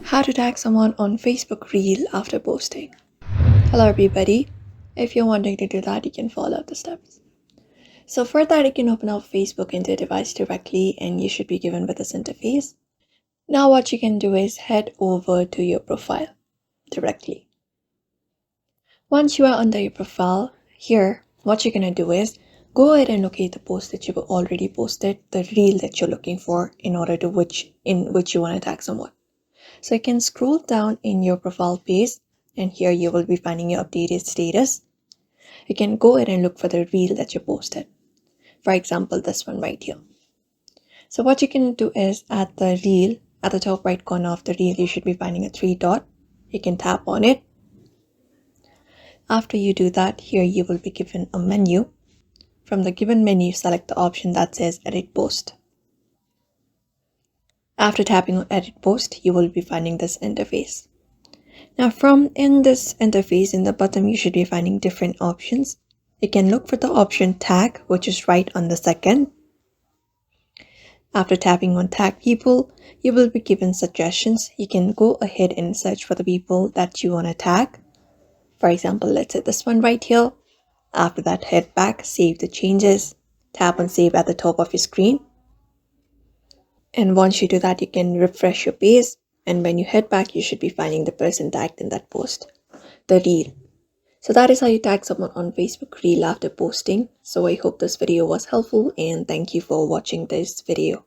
How to tag someone on Facebook Reel after posting. Hello everybody. If you're wanting to do that, you can follow the steps. So for that, you can open up Facebook into your device directly and you should be given with this interface. Now what you can do is head over to your profile directly. Once you are under your profile, here, what you're going to do is go ahead and locate the post that you've already posted, the reel that you're looking for in which you want to tag someone. So you can scroll down in your profile page and here you will be finding your updated status. You can go ahead and look for the reel that you posted. For example, this one right here. So what you can do is at the reel, at the top right corner of the reel, you should be finding a 3 dot. You can tap on it. After you do that, here you will be given a menu. From the given menu, select the option that says Edit Post. After tapping on Edit Post, you will be finding this interface. Now from in this interface, in the bottom, you should be finding different options. You can look for the option Tag, which is right on the second. After tapping on Tag People, you will be given suggestions. You can go ahead and search for the people that you want to tag. For example, let's say this one right here. After that, head back, save the changes, tap on Save at the top of your screen. And once you do that, you can refresh your page. And when you head back, you should be finding the person tagged in that post, the reel. So that is how you tag someone on Facebook Reel after posting. So I hope this video was helpful and thank you for watching this video.